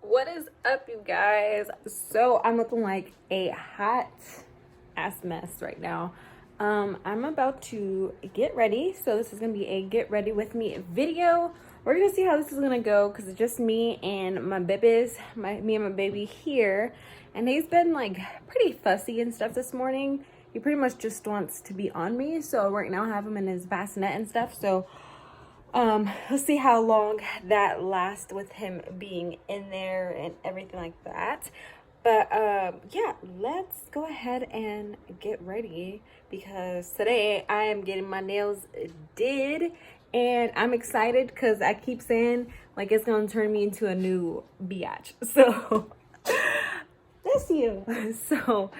What is up, you guys? So I'm looking like a hot ass mess right now. I'm about to get ready, so this is gonna be a get ready with me video. We're gonna see how this is gonna go because it's just me and my babies, me and my baby here, and he's been like pretty fussy and stuff this morning. He pretty much just wants to be on me, so right now I have him in his bassinet and stuff. So let's see how long that lasts with him being in there and everything like that. But yeah, let's go ahead and get ready because today I am getting my nails did, and I'm excited because I keep saying like it's gonna turn me into a new biatch. So bless you. So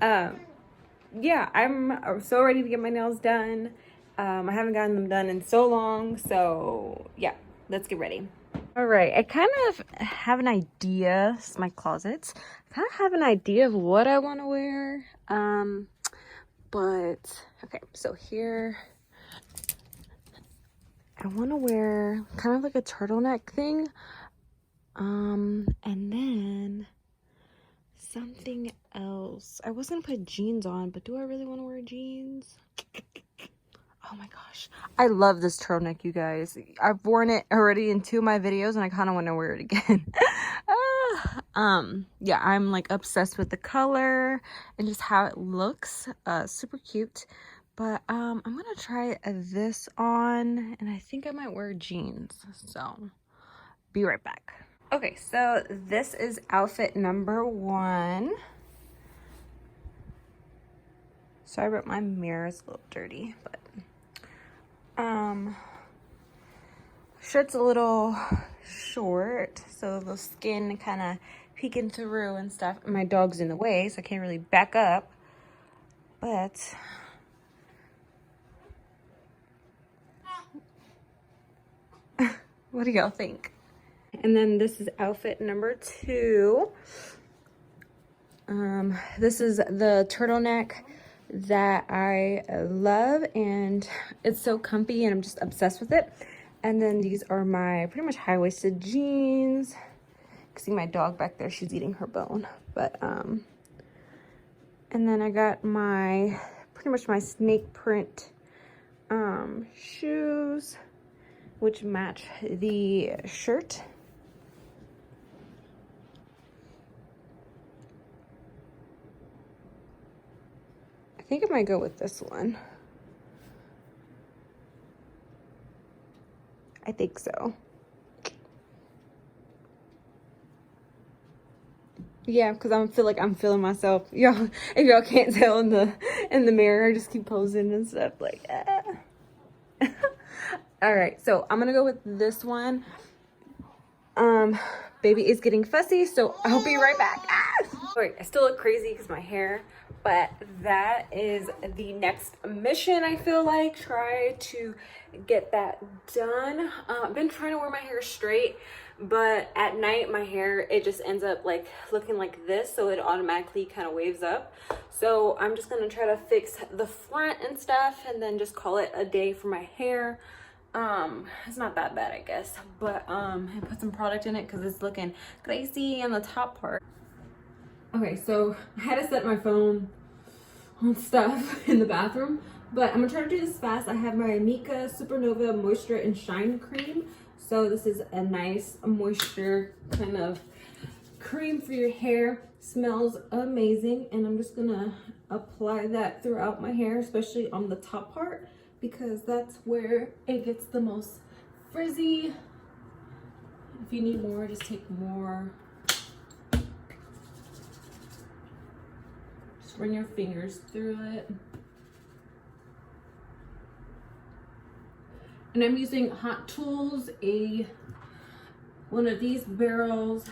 yeah, I'm so ready to get my nails done. I haven't gotten them done in so long, so yeah, let's get ready. All right, I kind of have an idea. This is my closet. I kind of have an idea of what I want to wear. But okay, so here I want to wear kind of like a turtleneck thing. And then something else. I was gonna put jeans on, but do I really want to wear jeans? Oh my gosh, I love this turtleneck, you guys. I've worn it already in 2 of my videos and I kind of want to wear it again. Yeah, I'm like obsessed with the color and just how it looks. Super cute. But I'm gonna try this on, and I think I might wear jeans, so be right back. Okay, so this is outfit number 1. Sorry about my mirror, it's a little dirty, but shirt's a little short, so the skin kind of peeking through and stuff. My dog's in the way, so I can't really back up. But what do y'all think? And then this is outfit number 2. This is the turtleneck that I love, and it's so comfy and I'm just obsessed with it. And then these are my pretty much high-waisted jeans. You can see my dog back there, she's eating her bone. But and then I got my pretty much my snake print shoes, which match the shirt. I think I might go with this one. I think so. Yeah, because I feel like I'm feeling myself. Y'all, if y'all can't tell in the mirror, I just keep posing and stuff like ah. All right, so I'm gonna go with this one. Baby is getting fussy, so I'll be right back. Ah! All right, I still look crazy because my hair, but that is the next mission. I feel like try to get that done. I've been trying to wear my hair straight, but at night my hair, it just ends up like looking like this, so it automatically kind of waves up. So I'm just gonna try to fix the front and stuff and then just call it a day for my hair. It's not that bad, I guess, but I put some product in it because it's looking crazy on the top part. Okay, so I had to set my phone on stuff in the bathroom, but I'm gonna try to do this fast. I have my Mika Supernova Moisture and Shine Cream. So this is a nice moisture kind of cream for your hair. Smells amazing, and I'm just gonna apply that throughout my hair, especially on the top part, because that's where it gets the most frizzy. If you need more, just take more. Just run your fingers through it. And I'm using Hot Tools, one of these barrels,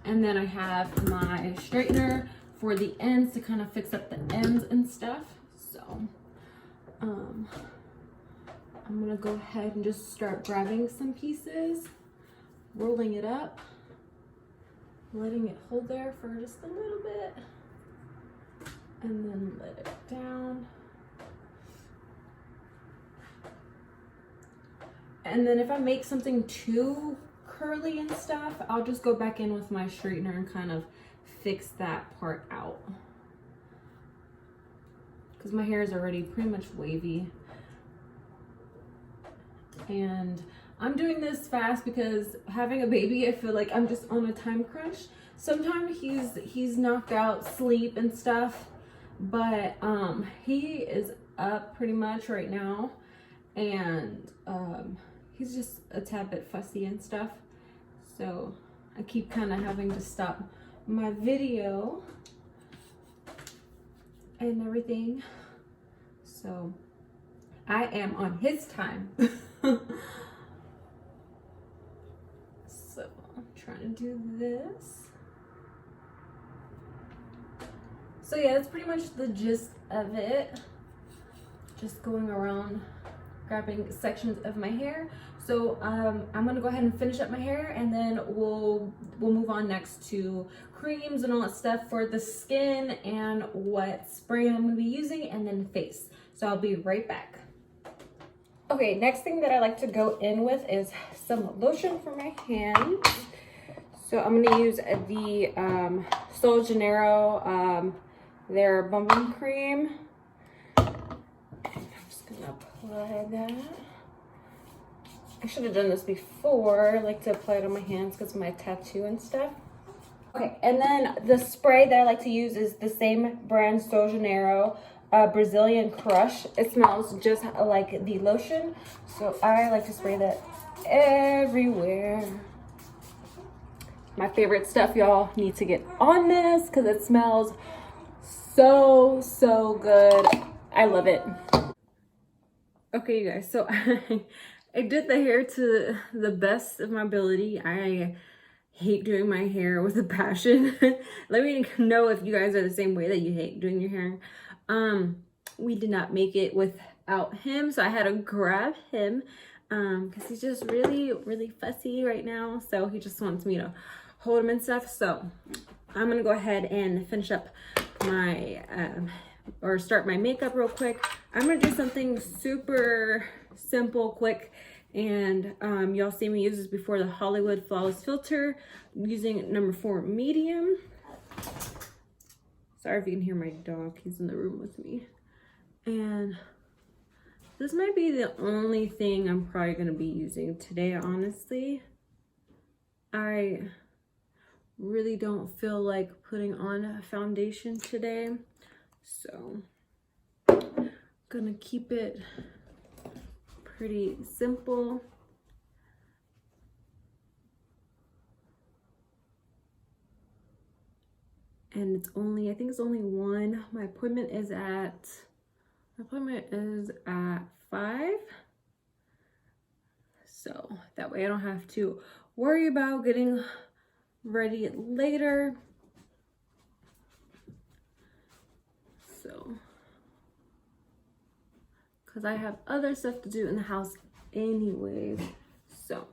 and then I have my straightener for the ends to kind of fix up the ends and stuff. So I'm gonna go ahead and just start grabbing some pieces, rolling it up, letting it hold there for just a little bit, and then let it down. And then if I make something too curly and stuff, I'll just go back in with my straightener and kind of fix that part out. Because my hair is already pretty much wavy. And I'm doing this fast because having a baby, I feel like I'm just on a time crunch. Sometimes he's knocked out sleep and stuff, but he is up pretty much right now, and he's just a tad bit fussy and stuff. So I keep kind of having to stop my video and everything. So I am on his time. So I'm trying to do this. So yeah, that's pretty much the gist of it. Just going around grabbing sections of my hair. So I'm gonna go ahead and finish up my hair, and then we'll move on next to creams and all that stuff for the skin and what spray I'm gonna be using, and then face. So I'll be right back. Okay, next thing that I like to go in with is some lotion for my hands. So I'm gonna use the Sol Janeiro, their bumping cream. I'm just gonna apply that. I should have done this before. I like to apply it on my hands because of my tattoo and stuff. Okay, and then the spray that I like to use is the same brand, Sol Janeiro, Brazilian Crush. It smells just like the lotion, so I like to spray that everywhere. My favorite stuff, y'all need to get on this because it smells so good. I love it. Okay, you guys, so I did the hair to the best of my ability. I hate doing my hair with a passion. Let me know if you guys are the same way, that you hate doing your hair. We did not make it without him, so I had to grab him because he's just really fussy right now. So he just wants me to hold him and stuff. So I'm gonna go ahead and finish up my or start my makeup real quick. I'm gonna do something super simple, quick, and y'all see me use this before, the Hollywood Flawless Filter, using number 4 medium. Sorry if you can hear my dog, he's in the room with me. And this might be the only thing I'm probably gonna be using today, honestly. I really don't feel like putting on a foundation today, so I'm gonna keep it pretty simple. And it's only, I think it's only 1. My appointment is at 5. So that way I don't have to worry about getting ready later. So, because I have other stuff to do in the house anyways. So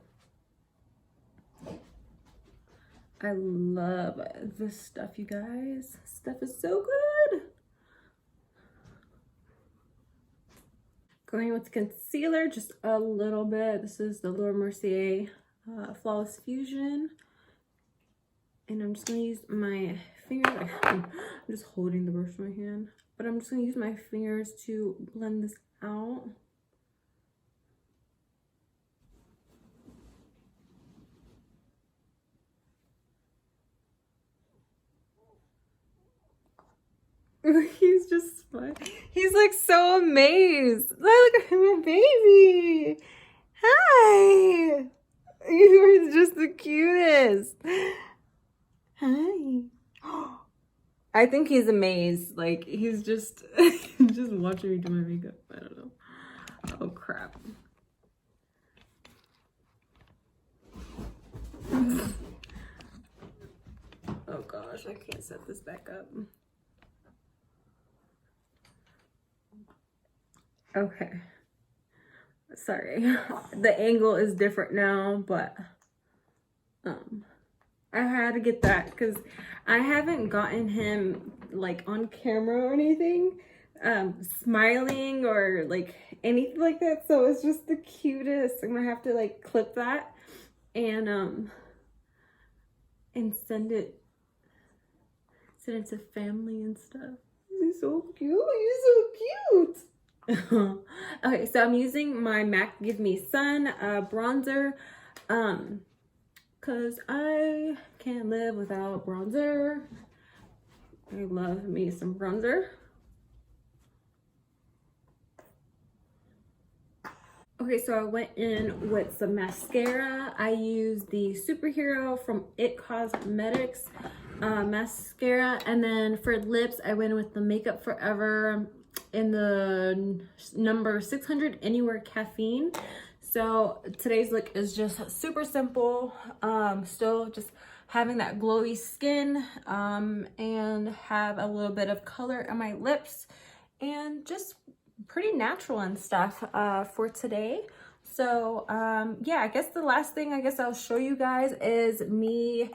I love this stuff, you guys. Stuff is so good. Going with concealer, just a little bit. This is the Laura Mercier Flawless Fusion. And I'm just gonna use my fingers. I'm just holding the brush in my hand. But I'm just gonna use my fingers to blend this out. He's just fun. He's like so amazed. Look at him, baby. Hi. You're just the cutest. Hi. I think he's amazed. Like, he's just just watching me do my makeup. I don't know. Oh crap. Oh gosh, I can't set this back up. Okay, sorry, the angle is different now, but I had to get that because I haven't gotten him like on camera or anything smiling or like anything like that, so it's just the cutest. I'm gonna have to like clip that and send it to family and stuff. He's so cute. He's so cute. Okay, so I'm using my MAC Give Me Sun bronzer, cause I can't live without bronzer. I love me some bronzer. Okay, so I went in with some mascara. I used the Superhero from It Cosmetics mascara, and then for lips I went with the Makeup Forever in the number 600 Anywhere Caffeine. So today's look is just super simple, still just having that glowy skin, and have a little bit of color on my lips, and just pretty natural and stuff for today. So yeah, I guess the last thing I'll show you guys is me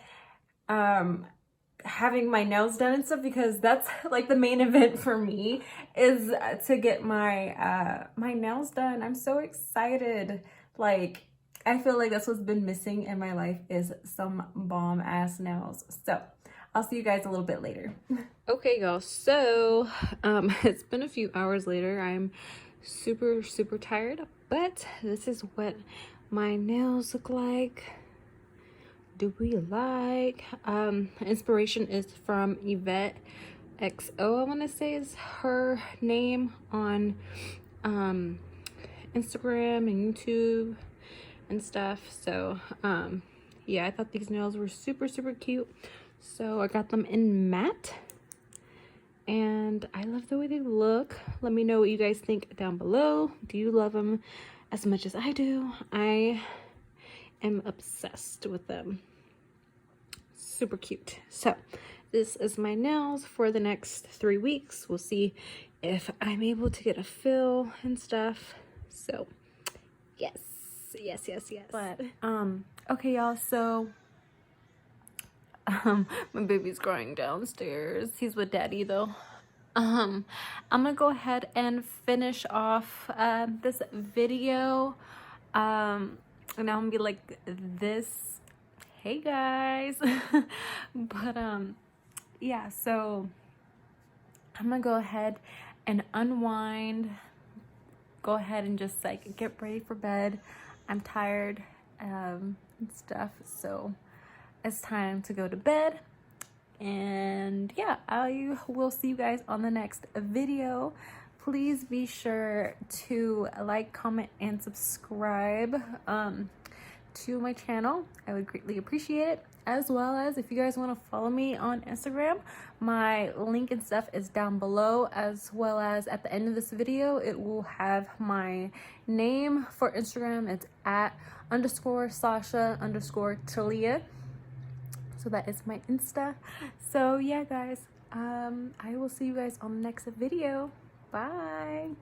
having my nails done and stuff, because that's like the main event for me, is to get my my nails done. I'm so excited. Like, I feel like that's what's been missing in my life, is some bomb ass nails. So I'll see you guys a little bit later. Okay, y'all, so it's been a few hours later. I'm super tired, but this is what my nails look like. Do we like? Inspiration is from Yvette XO, I want to say is her name, on Instagram and YouTube and stuff. So yeah, I thought these nails were super cute, so I got them in matte, and I love the way they look. Let me know what you guys think down below. Do you love them as much as I do? I am obsessed with them. Super cute. So this is my nails for the next 3 weeks. We'll see if I'm able to get a fill and stuff. So yes. But okay, y'all, so my baby's crying downstairs. He's with daddy though. I'm gonna go ahead and finish off this video, and I'm gonna be like this, hey guys. But yeah, so I'm gonna go ahead and unwind, go ahead and just like get ready for bed. I'm tired and stuff, so it's time to go to bed. And yeah, I will see you guys on the next video. Please be sure to like, comment, and subscribe to my channel. I would greatly appreciate it. As well as, if you guys want to follow me on Instagram, my link and stuff is down below, as well as at the end of this video it will have my name for Instagram. It's @_Sasha_Talia. So that is my Insta. So yeah, guys, I will see you guys on the next video. Bye.